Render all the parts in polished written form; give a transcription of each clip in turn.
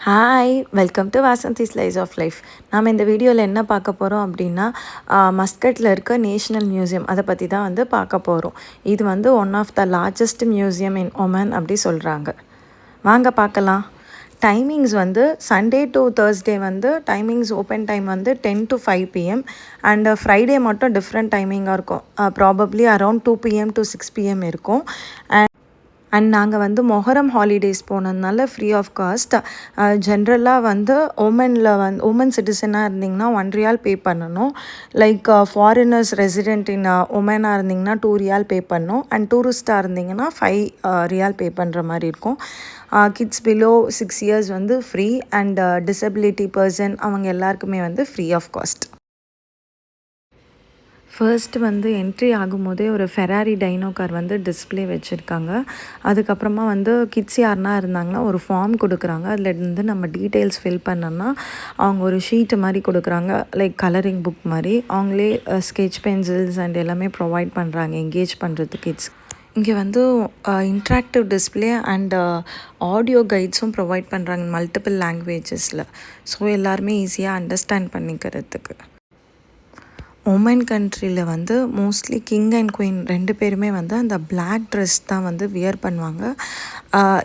Hi welcome to Vasanthi slice of life. நாம் இந்த வீடியோவில் என்ன பார்க்க போகிறோம் அப்படின்னா மஸ்கட்டில் இருக்க நேஷ்னல் மியூசியம் அதை பற்றி தான் பார்க்க போகிறோம். இது one of the largest museum in Oman அப்படி சொல்கிறாங்க. வாங்க பார்க்கலாம். Timings Sunday to Thursday timings open time 10 to 5 PM and Friday மட்டும் டிஃப்ரெண்ட் டைமிங்காக இருக்கும். Probably around 2 PM to 6 PM இருக்கும். அண்ட் நாங்கள் மொஹரம் ஹாலிடேஸ் போனதுனால ஃப்ரீ ஆஃப் காஸ்ட். ஜென்ரலாக ஓமன் சிட்டிசனாக இருந்திங்கன்னா $1 பே பண்ணணும். லைக் ஃபாரினர்ஸ் ரெசிடென்ட் இன் ஒமனாக இருந்திங்கன்னா $2 பே பண்ணணும். அண்ட் டூரிஸ்ட்டாக இருந்திங்கன்னா $5 பே பண்ணுற மாதிரி இருக்கும். Kids below 6 years free. And disability person அவங்க எல்லாருக்குமே free of cost. First entry ஆகும்போதே ஒரு ஃபெராரி டைனோ கார் டிஸ்பிளே வச்சுருக்காங்க. அதுக்கப்புறமா கிட்ஸ் யாருனா இருந்தாங்கன்னா ஒரு ஃபார்ம் கொடுக்குறாங்க. அதில் நம்ம டீட்டெயில்ஸ் ஃபில் பண்ணோன்னா அவங்க ஒரு ஷீட்டு மாதிரி கொடுக்குறாங்க, லைக் கலரிங் புக் மாதிரி. அவங்களே ஸ்கெட்ச் பென்சில்ஸ் அண்ட் எல்லாமே ப்ரொவைட் பண்ணுறாங்க என்கேஜ் பண்ணுறதுக்கு கிட்ஸ். இங்கே இன்ட்ராக்டிவ் டிஸ்பிளே அண்ட் ஆடியோ கைட்ஸும் ப்ரொவைட் பண்ணுறாங்க மல்டிபிள் லாங்குவேஜஸில். ஸோ எல்லாருமே ஈஸியாக அண்டர்ஸ்டாண்ட் பண்ணிக்கிறதுக்கு. ஒமன் கண்ட்ரியில் மோஸ்ட்லி கிங் அண்ட் குயின் 2 பேருமே அந்த பிளாக் ட்ரெஸ் தான் வியர் பண்ணுவாங்க.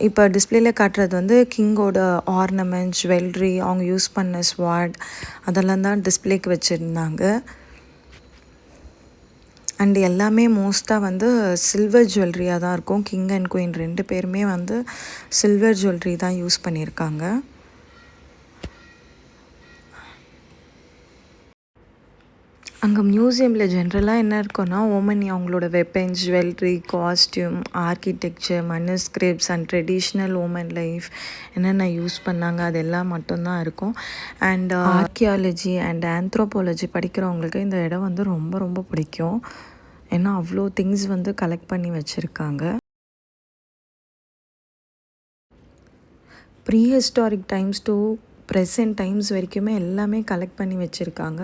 இப்போ டிஸ்பிளேல காட்டுறது கிங்கோட ஆர்னமெண்ட், ஜுவல்லரி, அவங்க யூஸ் பண்ண ஸ்வாட் அதெல்லாம் தான் டிஸ்பிளேக்கு வச்சுருந்தாங்க. அண்ட் எல்லாமே மோஸ்ட்டாக சில்வர் ஜுவல்லரியாக தான் இருக்கும். கிங் அண்ட் குயின் 2 பேருமே சில்வர் ஜுவல்லரி தான் யூஸ் பண்ணியிருக்காங்க. அங்கே மியூசியமில் ஜென்ரலாக என்ன இருக்குன்னா ஓமன் அவங்களோட weapons, jewellery, costume, architecture, manuscripts and traditional Oman life என்னென்ன யூஸ் பண்ணாங்க அதெல்லாம் மட்டும்தான் இருக்கும். அண்ட் ஆர்கியாலஜி அண்ட் ஆந்த்ரோபாலஜி படிக்கிறவங்களுக்கு இந்த இடம் ரொம்ப ரொம்ப பிடிக்கும். ஏன்னா அவ்வளோ திங்ஸ் கலெக்ட் பண்ணி வச்சுருக்காங்க. Prehistoric times to present times வரைக்குமே எல்லாமே கலெக்ட் பண்ணி வச்சுருக்காங்க.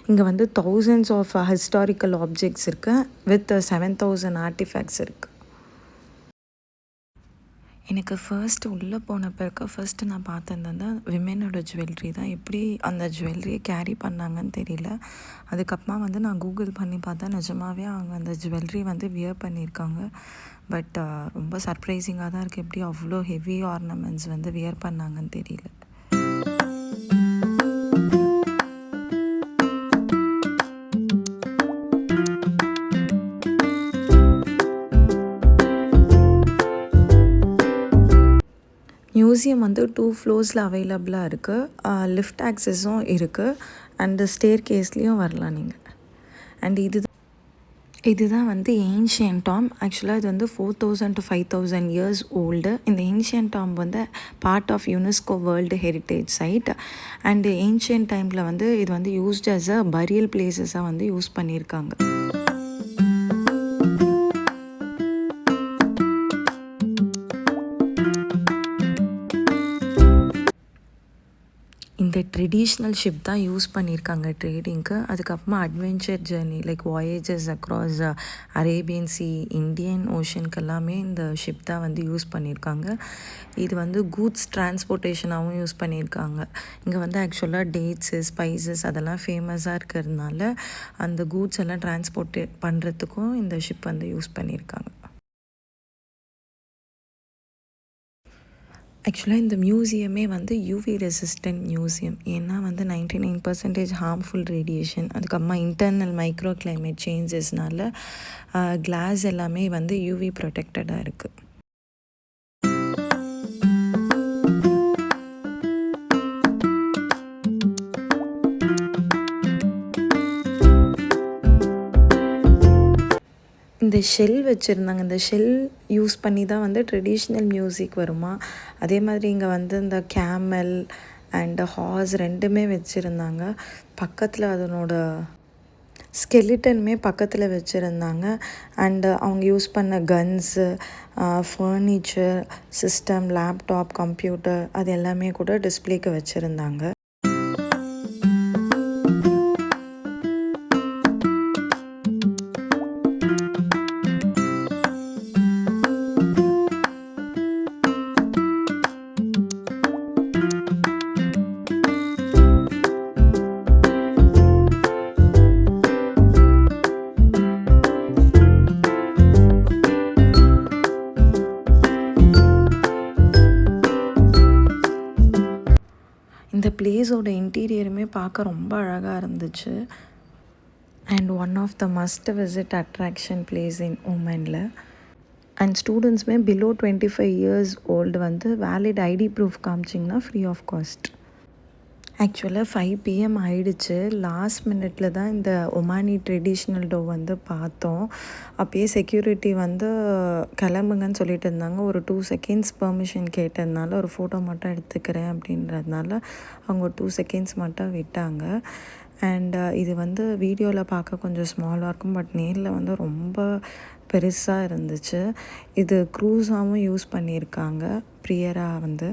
இங்கே thousands ஆஃப் ஹிஸ்டாரிக்கல் ஆப்ஜெக்ட்ஸ் இருக்குது வித் 7,000 ஆர்டிஃபேக்ட்ஸ் இருக்குது. எனக்கு ஃபர்ஸ்ட்டு உள்ளே போன பிறகு ஃபர்ஸ்ட்டு நான் பார்த்தது விமெனோட ஜுவல்லரி தான். எப்படி அந்த ஜுவல்லரியை கேரி பண்ணாங்கன்னு தெரியல. அதுக்கப்புறமா நான் கூகுள் பண்ணி பார்த்தா நிஜமாகவே அவங்க அந்த ஜுவல்லரி வியர் பண்ணியிருக்காங்க. பட் ரொம்ப சர்ப்ரைசிங்காக தான் இருக்குது. எப்படி அவ்வளோ ஹெவி ஆர்னமெண்ட்ஸ் வியர் பண்ணாங்கன்னு தெரியல. மியூசியம் 2 ஃப்ளோர்ஸில் அவைலபிளாக இருக்குது. லிஃப்ட் ஆக்சஸும் இருக்குது. அண்டு ஸ்டேர் கேஸ்லேயும் வரலாம் நீங்கள். அண்ட் இதுதான் ஏன்ஷியன்ட் டாம். ஆக்சுவலாக இது 4,000 to 5,000 years ஓல்டு. இந்த ancient tomb part of UNESCO world heritage site. And ancient டைமில் இது யூஸ்ட் ஆஸ் அ பரியல் பிளேசஸாக யூஸ் பண்ணியிருக்காங்க. இந்த ட்ரெடிஷ்னல் ஷிப் தான் யூஸ் பண்ணியிருக்காங்க ட்ரேடிங்க்கு. அதுக்கப்புறமா adventure journey like voyages across Arabian sea, Indian ஓஷனுக்கு எல்லாமே இந்த ஷிப் தான் யூஸ் பண்ணியிருக்காங்க. இது கூட்ஸ் டிரான்ஸ்போர்ட்டேஷனாகவும் யூஸ் பண்ணியிருக்காங்க. இங்கே ஆக்சுவலாக டேட்ஸு, ஸ்பைசஸ் அதெல்லாம் ஃபேமஸாக இருக்கிறதுனால அந்த கூட்ஸ் எல்லாம் டிரான்ஸ்போர்ட் பண்ணுறதுக்கும் இந்த ஷிப் யூஸ் பண்ணியிருக்காங்க. ஆக்சுவலாக இந்த மியூசியமே யூவி ரெசிஸ்டன்ட் மியூசியம். ஏன்னா 99% ஹார்ம்ஃபுல் ரேடியேஷன், அதுக்கப்புறமா இன்டர்னல் மைக்ரோ கிளைமேட் சேஞ்சஸ்னால கிளாஸ் எல்லாமே யூவி ப்ரொடெக்டடாக இருக்குது. இந்த ஷெல் வச்சுருந்தாங்க. இந்த ஷெல் யூஸ் பண்ணி தான் ட்ரெடிஷ்னல் மியூசிக் வருமா. அதே மாதிரி இங்கே இந்த கேமல் அண்ட் ஹார்ஸ் 2மே வச்சுருந்தாங்க. பக்கத்தில் அதனோட ஸ்கெலிட்டனுமே பக்கத்தில் வச்சுருந்தாங்க. அண்டு அவங்க யூஸ் பண்ண guns, furniture, system, laptop, computer அது எல்லாமே கூட டிஸ்பிளேக்கு வச்சுருந்தாங்க. இந்த பிளேஸோட இன்டீரியருமே பார்க்க ரொம்ப அழகாக இருந்துச்சு. And one of the must visit attraction place in ஓமனில். அண்ட் ஸ்டூடெண்ட்ஸுமே பிலோ 25 இயர்ஸ் ஓல்டு வந்து வேலிட் ஐடி ப்ரூஃப் காமிச்சிங்கன்னா ஃப்ரீ ஆஃப் காஸ்ட். ஆக்சுவலாக 5 PM ஆயிடுச்சு. லாஸ்ட் மினிட்ல தான் இந்த ஒமானி ட்ரெடிஷ்னல் டோ வந்து பார்த்தோம். அப்பயே செக்யூரிட்டி வந்து கிளம்புங்கன்னு சொல்லிட்டு இருந்தாங்க. ஒரு 2 செகண்ட்ஸ் பெர்மிஷன் கேட்டதுனால ஒரு ஃபோட்டோ மட்டும் எடுத்துக்கிறேன் அப்படின்றதுனால அவங்க ஒரு 2 செகண்ட்ஸ் மட்டும் விட்டாங்க. அண்ட் இது வந்து வீடியோவில் பார்க்க கொஞ்சம் ஸ்மாலாக இருக்கும், பட் நேரில் வந்து ரொம்ப பெருசாக இருந்துச்சு. இது க்ரூஸாகவும் யூஸ் பண்ணியிருக்காங்க ப்ரியராக வந்து.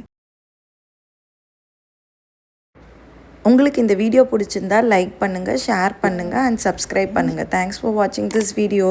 உங்களுக்கு இந்த வீடியோ பிடிச்சிருந்தா லைக் பண்ணுங்கள், ஷேர் பண்ணுங்கள் அண்ட் சப்ஸ்கிரைப் பண்ணுங்கள். தேங்க்ஸ் ஃபார் வாட்சிங் திஸ் வீடியோ.